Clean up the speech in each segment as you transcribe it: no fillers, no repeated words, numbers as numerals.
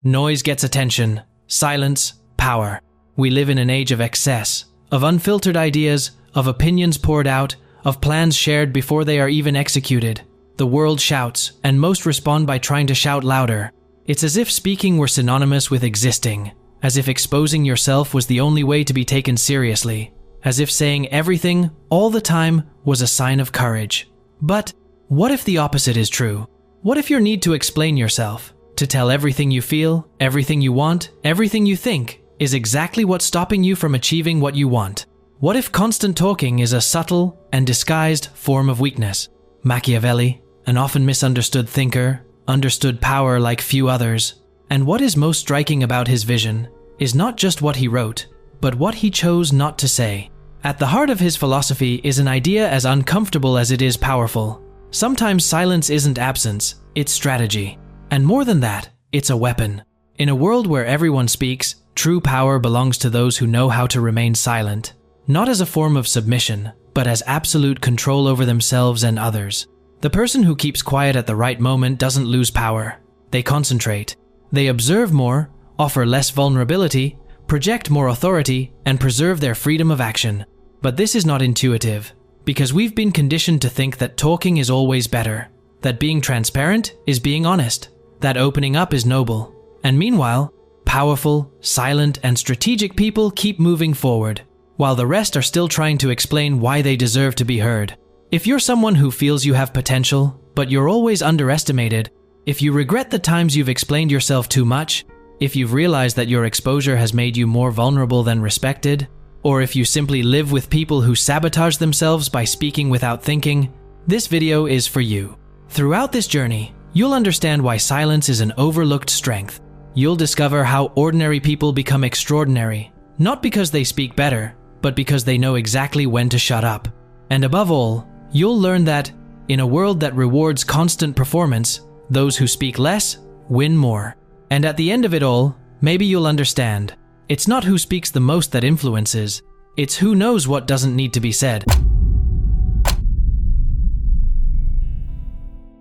Noise gets attention. Silence, power. We live in an age of excess, of unfiltered ideas, of opinions poured out, of plans shared before they are even executed. The world shouts, and most respond by trying to shout louder. It's as if speaking were synonymous with existing, as if exposing yourself was the only way to be taken seriously, as if saying everything, all the time, was a sign of courage. But what if the opposite is true? What if your need to explain yourself, to tell everything you feel, everything you want, everything you think, is exactly what's stopping you from achieving what you want? What if constant talking is a subtle and disguised form of weakness? Machiavelli, an often misunderstood thinker, understood power like few others. And what is most striking about his vision is not just what he wrote, but what he chose not to say. At the heart of his philosophy is an idea as uncomfortable as it is powerful. Sometimes silence isn't absence, it's strategy. And more than that, it's a weapon. In a world where everyone speaks, true power belongs to those who know how to remain silent, not as a form of submission, but as absolute control over themselves and others. The person who keeps quiet at the right moment doesn't lose power. They concentrate. They observe more, offer less vulnerability, project more authority, and preserve their freedom of action. But this is not intuitive, because we've been conditioned to think that talking is always better, that being transparent is being honest, that opening up is noble. And meanwhile, powerful, silent, and strategic people keep moving forward, while the rest are still trying to explain why they deserve to be heard. If you're someone who feels you have potential, but you're always underestimated, if you regret the times you've explained yourself too much, if you've realized that your exposure has made you more vulnerable than respected, or if you simply live with people who sabotage themselves by speaking without thinking, this video is for you. Throughout this journey, you'll understand why silence is an overlooked strength. You'll discover how ordinary people become extraordinary, not because they speak better, but because they know exactly when to shut up. And above all, you'll learn that, in a world that rewards constant performance, those who speak less win more. And at the end of it all, maybe you'll understand. It's not who speaks the most that influences, it's who knows what doesn't need to be said.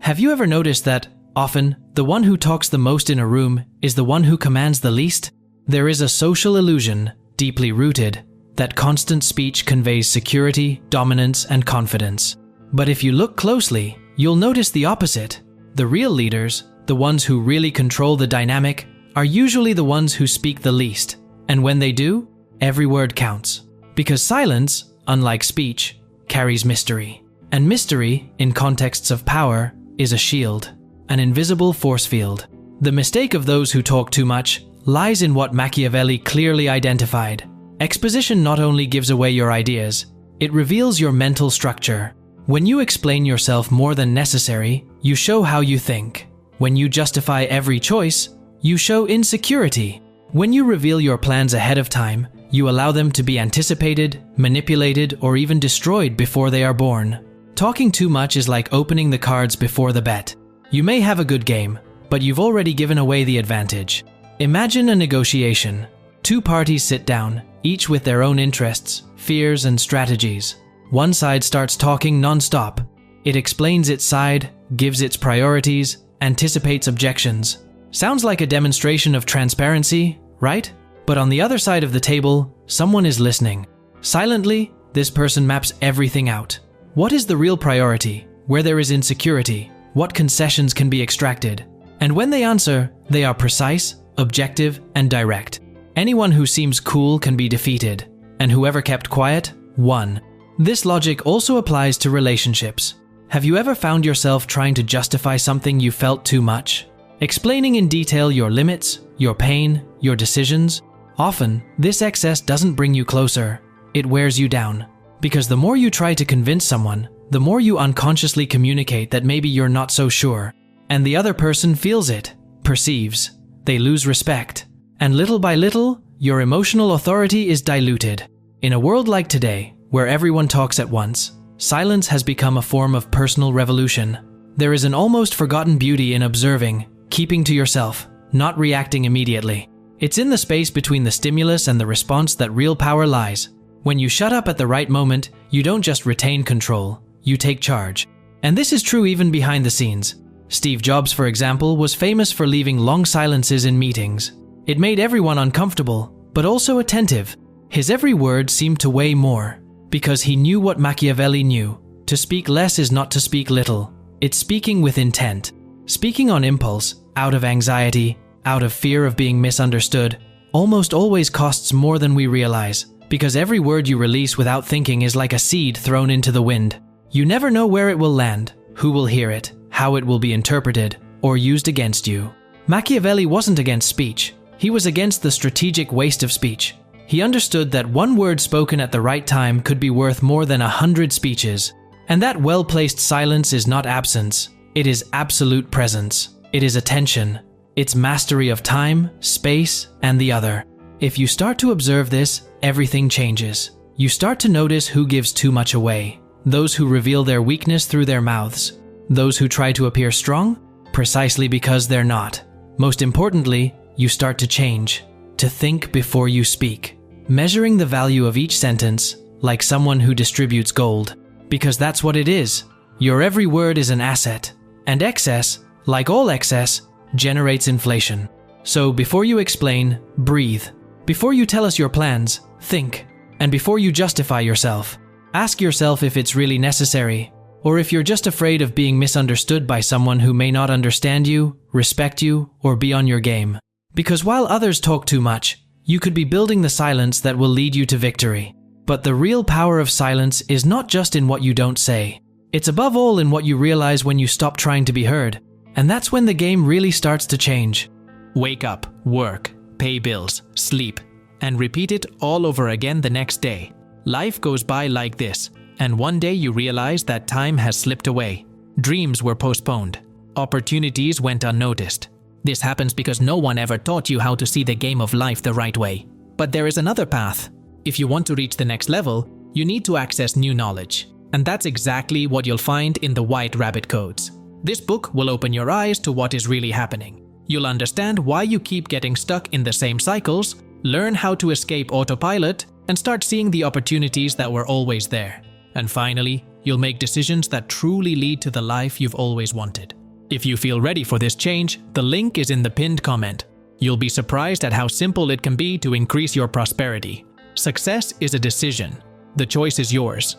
Have you ever noticed that, often, the one who talks the most in a room is the one who commands the least? There is a social illusion, deeply rooted, that constant speech conveys security, dominance, and confidence. But if you look closely, you'll notice the opposite. The real leaders, the ones who really control the dynamic, are usually the ones who speak the least. And when they do, every word counts. Because silence, unlike speech, carries mystery. And mystery, in contexts of power, is a shield, an invisible force field. The mistake of those who talk too much lies in what Machiavelli clearly identified. Exposition not only gives away your ideas, it reveals your mental structure. When you explain yourself more than necessary, you show how you think. When you justify every choice, you show insecurity. When you reveal your plans ahead of time, you allow them to be anticipated, manipulated, or even destroyed before they are born. Talking too much is like opening the cards before the bet. You may have a good game, but you've already given away the advantage. Imagine a negotiation. Two parties sit down, each with their own interests, fears, and strategies. One side starts talking non-stop. It explains its side, gives its priorities, anticipates objections. Sounds like a demonstration of transparency, right? But on the other side of the table, someone is listening. Silently, this person maps everything out. What is the real priority? Where there is insecurity? What concessions can be extracted? And when they answer, they are precise, objective, and direct. Anyone who seems cool can be defeated, and whoever kept quiet, won. This logic also applies to relationships. Have you ever found yourself trying to justify something you felt too much? Explaining in detail your limits, your pain, your decisions? Often, this excess doesn't bring you closer. It wears you down. Because the more you try to convince someone, the more you unconsciously communicate that maybe you're not so sure. And the other person feels it, perceives. They lose respect. And little by little, your emotional authority is diluted. In a world like today, where everyone talks at once, silence has become a form of personal revolution. There is an almost forgotten beauty in observing, keeping to yourself, not reacting immediately. It's in the space between the stimulus and the response that real power lies. When you shut up at the right moment, you don't just retain control, you take charge. And this is true even behind the scenes. Steve Jobs, for example, was famous for leaving long silences in meetings. It made everyone uncomfortable, but also attentive. His every word seemed to weigh more, because he knew what Machiavelli knew. To speak less is not to speak little. It's speaking with intent. Speaking on impulse, out of anxiety, out of fear of being misunderstood, almost always costs more than we realize, because every word you release without thinking is like a seed thrown into the wind. You never know where it will land, who will hear it, how it will be interpreted, or used against you. Machiavelli wasn't against speech. He was against the strategic waste of speech. He understood that one word spoken at the right time could be worth more than 100 speeches. And that well-placed silence is not absence. It is absolute presence. It is attention. It's mastery of time, space, and the other. If you start to observe this, everything changes. You start to notice who gives too much away. Those who reveal their weakness through their mouths. Those who try to appear strong, precisely because they're not. Most importantly, you start to change. To think before you speak. Measuring the value of each sentence, like someone who distributes gold. Because that's what it is. Your every word is an asset. And excess, like all excess, generates inflation. So before you explain, breathe. Before you tell us your plans, think. And before you justify yourself, ask yourself if it's really necessary, or if you're just afraid of being misunderstood by someone who may not understand you, respect you, or be on your game. Because while others talk too much, you could be building the silence that will lead you to victory. But the real power of silence is not just in what you don't say. It's above all in what you realize when you stop trying to be heard. And that's when the game really starts to change. Wake up, work, pay bills, sleep, and repeat it all over again the next day. Life goes by like this, and one day you realize that time has slipped away. Dreams were postponed. Opportunities went unnoticed. This happens because no one ever taught you how to see the game of life the right way. But there is another path. If you want to reach the next level, you need to access new knowledge. And that's exactly what you'll find in the White Rabbit Codes. This book will open your eyes to what is really happening. You'll understand why you keep getting stuck in the same cycles, learn how to escape autopilot, and start seeing the opportunities that were always there. And finally, you'll make decisions that truly lead to the life you've always wanted. If you feel ready for this change, the link is in the pinned comment. You'll be surprised at how simple it can be to increase your prosperity. Success is a decision. The choice is yours.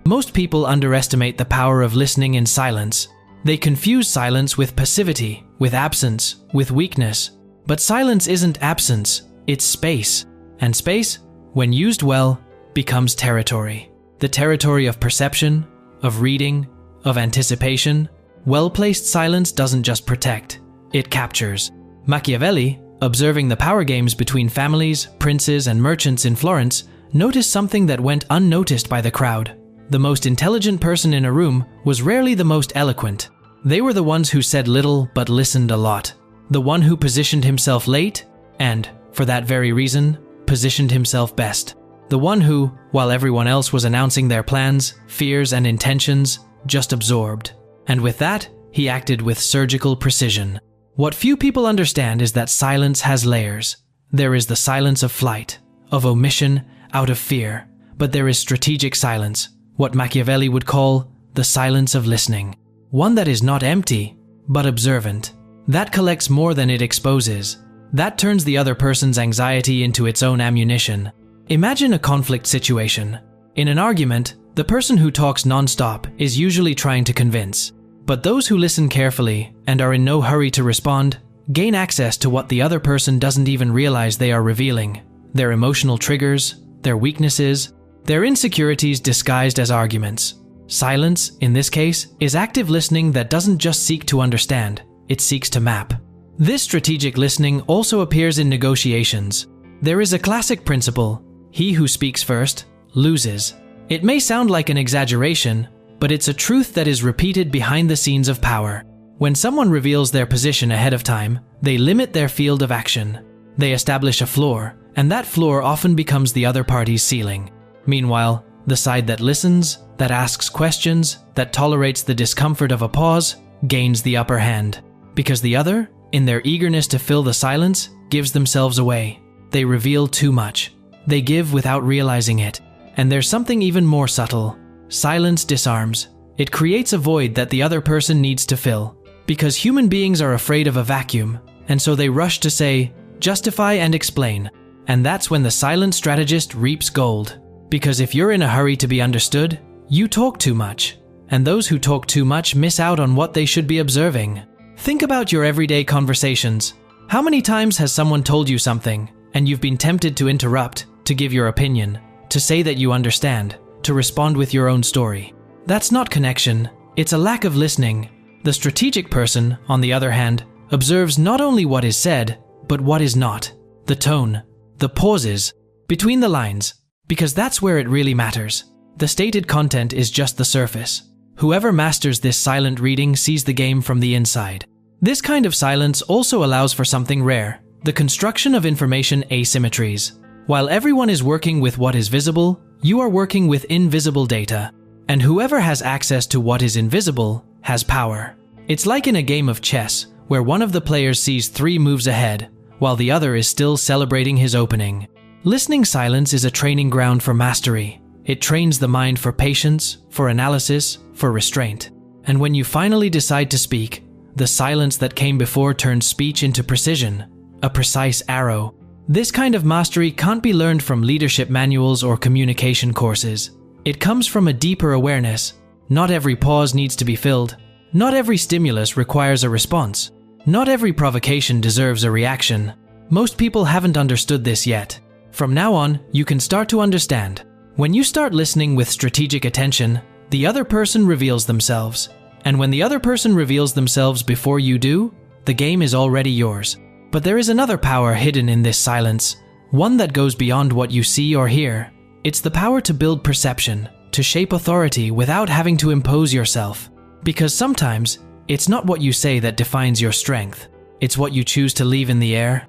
Most people underestimate the power of listening in silence. They confuse silence with passivity, with absence, with weakness. But silence isn't absence, it's space. And space, when used well, becomes territory. The territory of perception, of reading, of anticipation. Well-placed silence doesn't just protect, it captures. Machiavelli, observing the power games between families, princes, and merchants in Florence, noticed something that went unnoticed by the crowd. The most intelligent person in a room was rarely the most eloquent. They were the ones who said little but listened a lot. The one who positioned himself late and, for that very reason, positioned himself best. The one who, while everyone else was announcing their plans, fears, and intentions, just absorbed. And with that, he acted with surgical precision. What few people understand is that silence has layers. There is the silence of flight, of omission, out of fear. But there is strategic silence, what Machiavelli would call the silence of listening. One that is not empty, but observant. That collects more than it exposes. That turns the other person's anxiety into its own ammunition. Imagine a conflict situation. In an argument, the person who talks non-stop is usually trying to convince. But those who listen carefully and are in no hurry to respond gain access to what the other person doesn't even realize they are revealing. Their emotional triggers, their weaknesses, their insecurities disguised as arguments. Silence, in this case, is active listening that doesn't just seek to understand, it seeks to map. This strategic listening also appears in negotiations. There is a classic principle: he who speaks first loses. It may sound like an exaggeration, but it's a truth that is repeated behind the scenes of power. When someone reveals their position ahead of time, they limit their field of action. They establish a floor, and that floor often becomes the other party's ceiling. Meanwhile, the side that listens, that asks questions, that tolerates the discomfort of a pause, gains the upper hand. Because the other, in their eagerness to fill the silence, gives themselves away. They reveal too much. They give without realizing it. And there's something even more subtle. silence disarms. It creates a void that the other person needs to fill. Because human beings are afraid of a vacuum, and so they rush to say, justify and explain. And that's when the silent strategist reaps gold. Because if you're in a hurry to be understood, you talk too much. And those who talk too much miss out on what they should be observing. Think about your everyday conversations. How many times has someone told you something, and you've been tempted to interrupt, to give your opinion, to say that you understand, to respond with your own story? That's not connection, it's a lack of listening. The strategic person, on the other hand, observes not only what is said, but what is not. The tone, the pauses, between the lines, because that's where it really matters. The stated content is just the surface. Whoever masters this silent reading sees the game from the inside. This kind of silence also allows for something rare, the construction of information asymmetries. While everyone is working with what is visible, you are working with invisible data. And whoever has access to what is invisible has power. It's like in a game of chess, where one of the players sees 3 moves ahead, while the other is still celebrating his opening. Listening silence is a training ground for mastery. It trains the mind for patience, for analysis, for restraint. And when you finally decide to speak, the silence that came before turns speech into precision, a precise arrow. This kind of mastery can't be learned from leadership manuals or communication courses. It comes from a deeper awareness. Not every pause needs to be filled. Not every stimulus requires a response. Not every provocation deserves a reaction. Most people haven't understood this yet. From now on, you can start to understand. When you start listening with strategic attention, the other person reveals themselves. And when the other person reveals themselves before you do, the game is already yours. But there is another power hidden in this silence, one that goes beyond what you see or hear. It's the power to build perception, to shape authority without having to impose yourself. Because sometimes, it's not what you say that defines your strength. It's what you choose to leave in the air.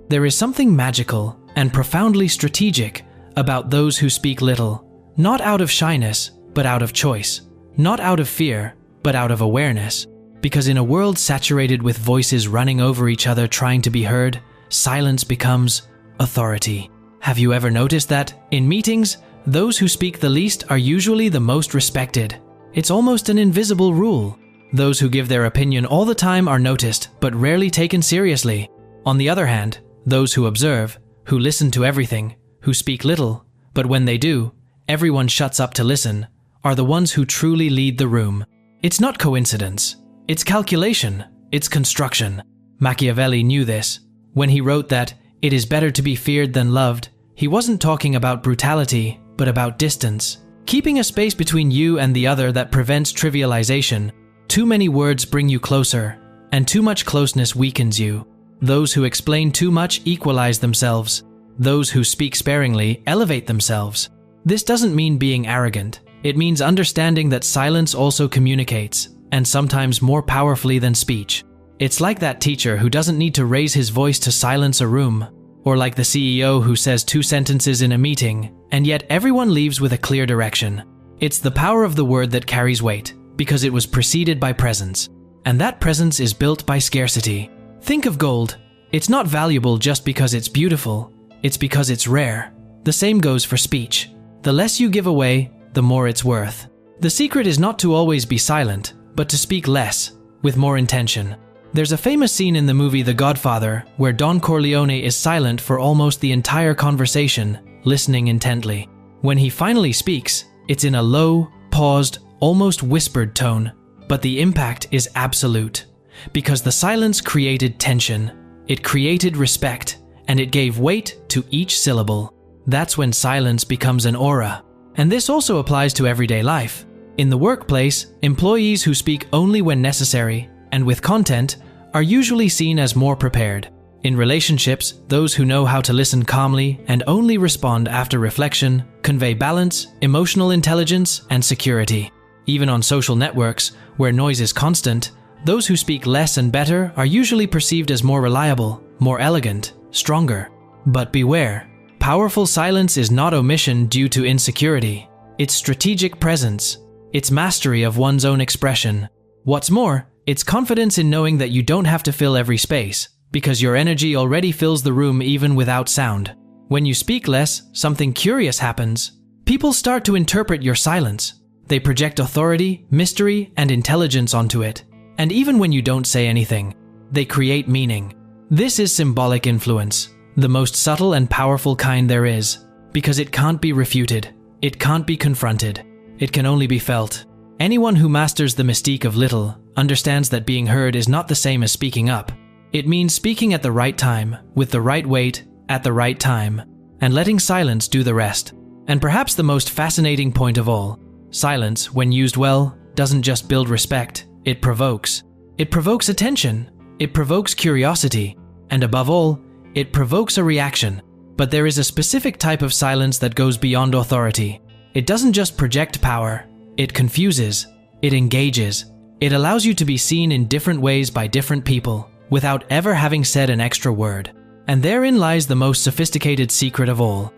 There is something magical and profoundly strategic about those who speak little, not out of shyness, but out of choice, not out of fear, but out of awareness. Because in a world saturated with voices running over each other trying to be heard, silence becomes authority. Have you ever noticed that, in meetings, those who speak the least are usually the most respected? It's almost an invisible rule. Those who give their opinion all the time are noticed, but rarely taken seriously. On the other hand, those who observe, who listen to everything, who speak little, but when they do, everyone shuts up to listen, are the ones who truly lead the room. It's not coincidence. It's calculation. It's construction. Machiavelli knew this. When he wrote that, "It is better to be feared than loved," he wasn't talking about brutality, but about distance. Keeping a space between you and the other that prevents trivialization. Too many words bring you closer, and too much closeness weakens you. Those who explain too much equalize themselves. Those who speak sparingly elevate themselves. This doesn't mean being arrogant. It means understanding that silence also communicates, and sometimes more powerfully than speech. It's like that teacher who doesn't need to raise his voice to silence a room, or like the CEO who says 2 sentences in a meeting, and yet everyone leaves with a clear direction. It's the power of the word that carries weight, because it was preceded by presence. And that presence is built by scarcity. Think of gold. It's not valuable just because it's beautiful. It's because it's rare. The same goes for speech. The less you give away, the more it's worth. The secret is not to always be silent, but to speak less, with more intention. There's a famous scene in the movie The Godfather where Don Corleone is silent for almost the entire conversation, listening intently. When he finally speaks, it's in a low, paused, almost whispered tone, but the impact is absolute. Because the silence created tension, it created respect, and it gave weight to each syllable. That's when silence becomes an aura. And this also applies to everyday life. In the workplace, employees who speak only when necessary, and with content, are usually seen as more prepared. In relationships, those who know how to listen calmly and only respond after reflection convey balance, emotional intelligence, and security. Even on social networks, where noise is constant, those who speak less and better are usually perceived as more reliable, more elegant, stronger. But beware, powerful silence is not omission due to insecurity. It's strategic presence. It's mastery of one's own expression. What's more, it's confidence in knowing that you don't have to fill every space, because your energy already fills the room even without sound. When you speak less, something curious happens. People start to interpret your silence. They project authority, mystery, and intelligence onto it. And even when you don't say anything, they create meaning. This is symbolic influence, the most subtle and powerful kind there is, because it can't be refuted, it can't be confronted, it can only be felt. Anyone who masters the mystique of little understands that being heard is not the same as speaking up. It means speaking at the right time, with the right weight, at the right time, and letting silence do the rest. And perhaps the most fascinating point of all, silence, when used well, doesn't just build respect, it provokes. It provokes attention, it provokes curiosity, and above all, it provokes a reaction. But there is a specific type of silence that goes beyond authority. It doesn't just project power, it confuses, it engages, it allows you to be seen in different ways by different people, without ever having said an extra word. And therein lies the most sophisticated secret of all.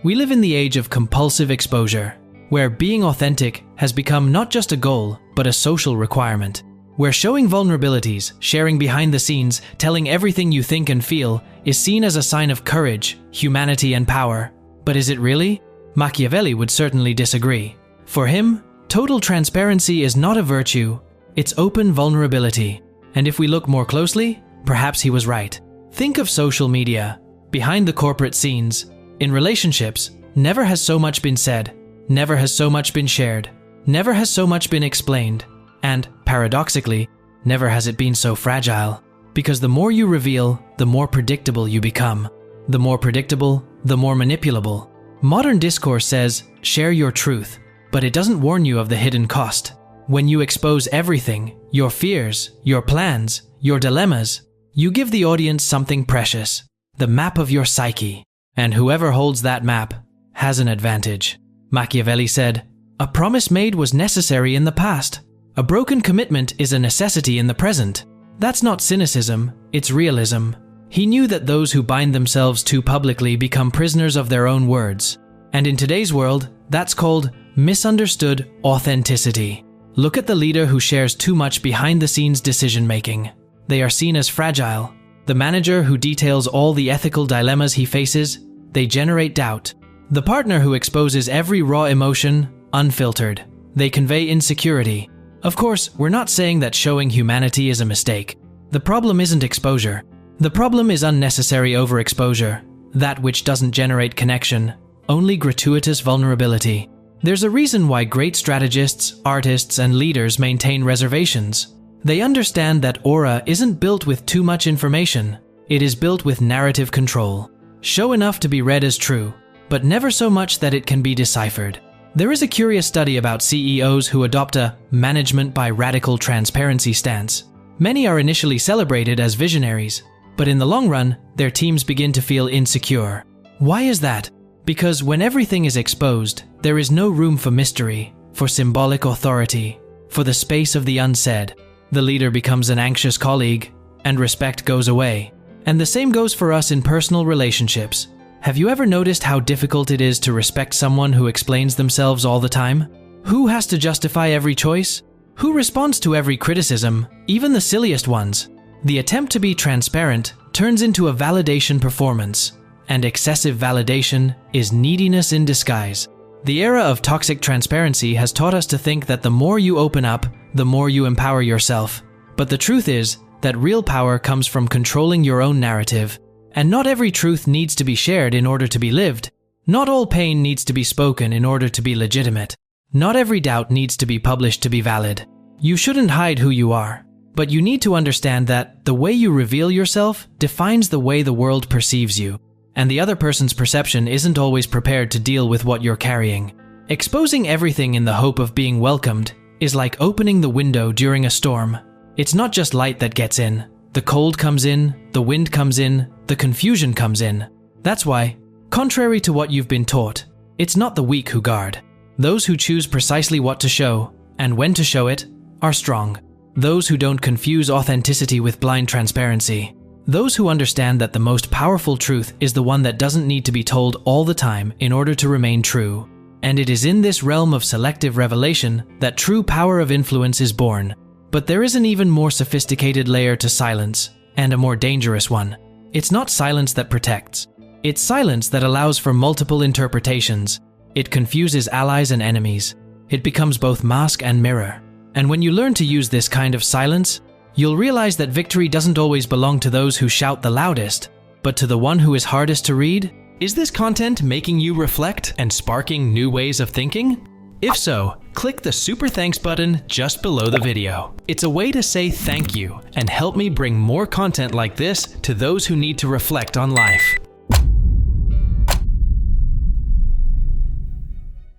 We live in the age of compulsive exposure, where being authentic has become not just a goal, but a social requirement. Where showing vulnerabilities, sharing behind the scenes, telling everything you think and feel is seen as a sign of courage, humanity, and power. But is it really? Machiavelli would certainly disagree. For him, total transparency is not a virtue, it's open vulnerability. And if we look more closely, perhaps he was right. Think of social media. Behind the corporate scenes, in relationships, never has so much been said, never has so much been shared, never has so much been explained, and, paradoxically, never has it been so fragile. Because the more you reveal, the more predictable you become. The more predictable, the more manipulable. Modern discourse says, share your truth, but it doesn't warn you of the hidden cost. When you expose everything, your fears, your plans, your dilemmas, you give the audience something precious, the map of your psyche. And whoever holds that map has an advantage. Machiavelli said, "A promise made was necessary in the past. A broken commitment is a necessity in the present." That's not cynicism, it's realism. He knew that those who bind themselves too publicly become prisoners of their own words. And in today's world, that's called misunderstood authenticity. Look at the leader who shares too much behind-the-scenes decision-making. They are seen as fragile. The manager who details all the ethical dilemmas he faces, they generate doubt. The partner who exposes every raw emotion, unfiltered, they convey insecurity. Of course, we're not saying that showing humanity is a mistake. The problem isn't exposure. The problem is unnecessary overexposure, that which doesn't generate connection, only gratuitous vulnerability. There's a reason why great strategists, artists, and leaders maintain reservations. They understand that aura isn't built with too much information, it is built with narrative control. Show enough to be read as true, but never so much that it can be deciphered. There is a curious study about CEOs who adopt a management by radical transparency stance. Many are initially celebrated as visionaries, but in the long run, their teams begin to feel insecure. Why is that? Because when everything is exposed, there is no room for mystery, for symbolic authority, for the space of the unsaid. The leader becomes an anxious colleague, and respect goes away. And the same goes for us in personal relationships. Have you ever noticed how difficult it is to respect someone who explains themselves all the time? Who has to justify every choice? Who responds to every criticism, even the silliest ones? The attempt to be transparent turns into a validation performance, and excessive validation is neediness in disguise. The era of toxic transparency has taught us to think that the more you open up, the more you empower yourself. But the truth is that real power comes from controlling your own narrative. And not every truth needs to be shared in order to be lived. Not all pain needs to be spoken in order to be legitimate. Not every doubt needs to be published to be valid. You shouldn't hide who you are. But you need to understand that the way you reveal yourself defines the way the world perceives you. And the other person's perception isn't always prepared to deal with what you're carrying. Exposing everything in the hope of being welcomed is like opening the window during a storm. It's not just light that gets in. The cold comes in, the wind comes in, the confusion comes in. That's why, contrary to what you've been taught, it's not the weak who guard. Those who choose precisely what to show, and when to show it, are strong. Those who don't confuse authenticity with blind transparency. Those who understand that the most powerful truth is the one that doesn't need to be told all the time in order to remain true. And it is in this realm of selective revelation that true power of influence is born. But there is an even more sophisticated layer to silence, and a more dangerous one. It's not silence that protects. It's silence that allows for multiple interpretations. It confuses allies and enemies. It becomes both mask and mirror. And when you learn to use this kind of silence, you'll realize that victory doesn't always belong to those who shout the loudest, but to the one who is hardest to read. Is this content making you reflect and sparking new ways of thinking? If so, click the super thanks button just below the video. It's a way to say thank you and help me bring more content like this to those who need to reflect on life.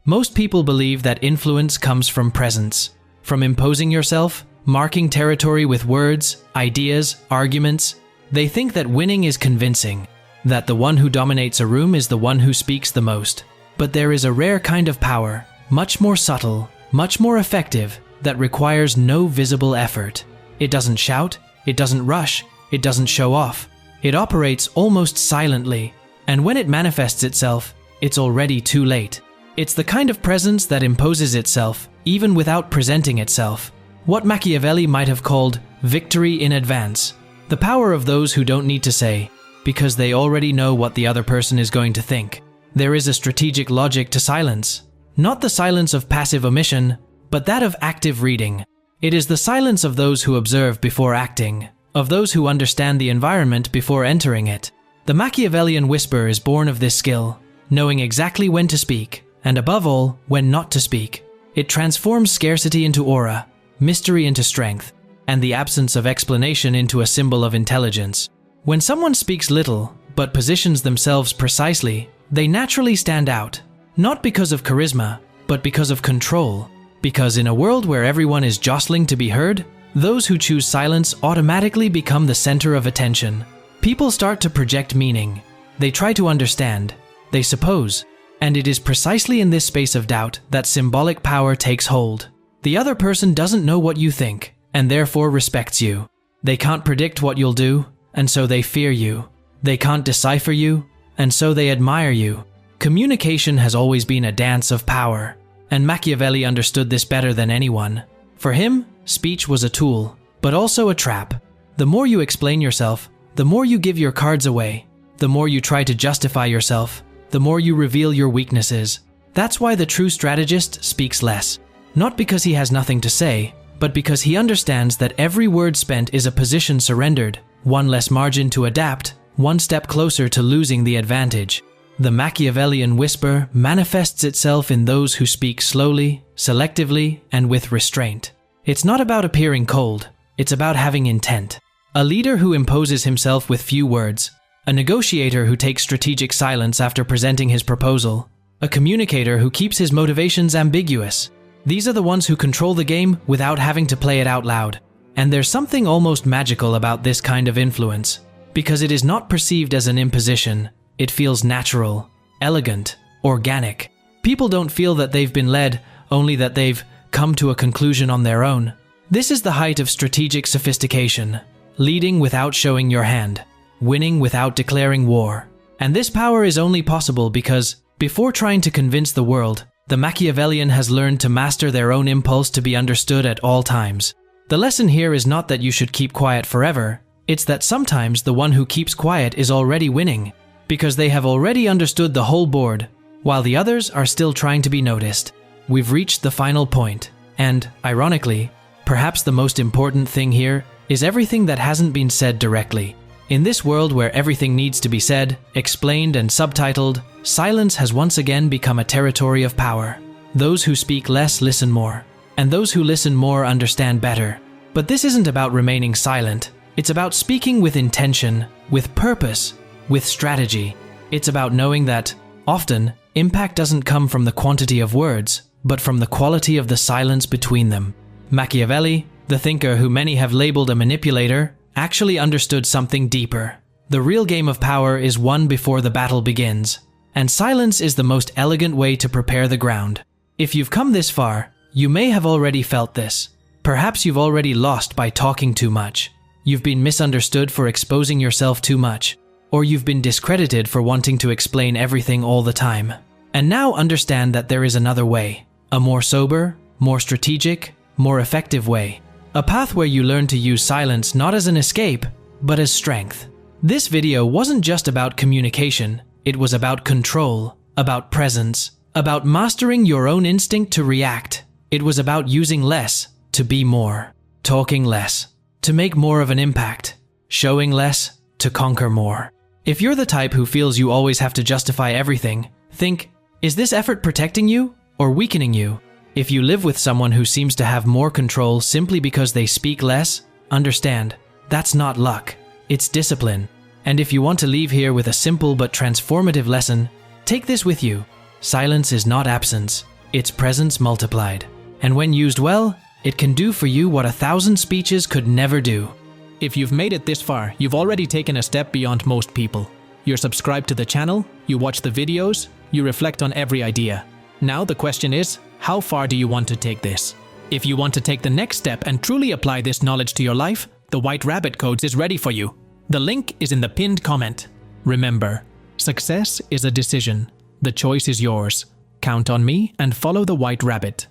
Most people believe that influence comes from presence, from imposing yourself, marking territory with words, ideas, arguments. They think that winning is convincing, that the one who dominates a room is the one who speaks the most. But there is a rare kind of power, much more subtle, much more effective, that requires no visible effort. It doesn't shout, it doesn't rush, it doesn't show off. It operates almost silently, and when it manifests itself, it's already too late. It's the kind of presence that imposes itself, even without presenting itself. What Machiavelli might have called victory in advance. The power of those who don't need to say, because they already know what the other person is going to think. There is a strategic logic to silence. Not the silence of passive omission, but that of active reading. It is the silence of those who observe before acting, of those who understand the environment before entering it. The Machiavellian whisper is born of this skill, knowing exactly when to speak, and above all, when not to speak. It transforms scarcity into aura, mystery into strength, and the absence of explanation into a symbol of intelligence. When someone speaks little, but positions themselves precisely, they naturally stand out. Not because of charisma, but because of control. Because in a world where everyone is jostling to be heard, those who choose silence automatically become the center of attention. People start to project meaning. They try to understand. They suppose. And it is precisely in this space of doubt that symbolic power takes hold. The other person doesn't know what you think, and therefore respects you. They can't predict what you'll do, and so they fear you. They can't decipher you, and so they admire you. Communication has always been a dance of power, and Machiavelli understood this better than anyone. For him, speech was a tool, but also a trap. The more you explain yourself, the more you give your cards away. The more you try to justify yourself, the more you reveal your weaknesses. That's why the true strategist speaks less. Not because he has nothing to say, but because he understands that every word spent is a position surrendered, one less margin to adapt, one step closer to losing the advantage. The Machiavellian whisper manifests itself in those who speak slowly, selectively, and with restraint. It's not about appearing cold, it's about having intent. A leader who imposes himself with few words, a negotiator who takes strategic silence after presenting his proposal, a communicator who keeps his motivations ambiguous. These are the ones who control the game without having to play it out loud. And there's something almost magical about this kind of influence, because it is not perceived as an imposition. It feels natural, elegant, organic. People don't feel that they've been led, only that they've come to a conclusion on their own. This is the height of strategic sophistication, leading without showing your hand, winning without declaring war. And this power is only possible because, before trying to convince the world, the Machiavellian has learned to master their own impulse to be understood at all times. The lesson here is not that you should keep quiet forever, it's that sometimes the one who keeps quiet is already winning, because they have already understood the whole board, while the others are still trying to be noticed. We've reached the final point, and, ironically, perhaps the most important thing here is everything that hasn't been said directly. In this world where everything needs to be said, explained, and subtitled, silence has once again become a territory of power. Those who speak less listen more, and those who listen more understand better. But this isn't about remaining silent. It's about speaking with intention, with purpose, with strategy. It's about knowing that, often, impact doesn't come from the quantity of words, but from the quality of the silence between them. Machiavelli, the thinker who many have labeled a manipulator, actually understood something deeper. The real game of power is won before the battle begins, and silence is the most elegant way to prepare the ground. If you've come this far, you may have already felt this. Perhaps you've already lost by talking too much. You've been misunderstood for exposing yourself too much, or you've been discredited for wanting to explain everything all the time. And now understand that there is another way, a more sober, more strategic, more effective way. A path where you learn to use silence not as an escape, but as strength. This video wasn't just about communication, it was about control, about presence, about mastering your own instinct to react. It was about using less to be more, talking less to make more of an impact, showing less to conquer more. If you're the type who feels you always have to justify everything, think, is this effort protecting you or weakening you? If you live with someone who seems to have more control simply because they speak less, understand, that's not luck, it's discipline. And if you want to leave here with a simple but transformative lesson, take this with you. Silence is not absence, it's presence multiplied. And when used well, it can do for you what 1,000 speeches could never do. If you've made it this far, you've already taken a step beyond most people. You're subscribed to the channel, you watch the videos, you reflect on every idea. Now the question is, how far do you want to take this? If you want to take the next step and truly apply this knowledge to your life, the White Rabbit Codes is ready for you. The link is in the pinned comment. Remember, success is a decision. The choice is yours. Count on me and follow the White Rabbit.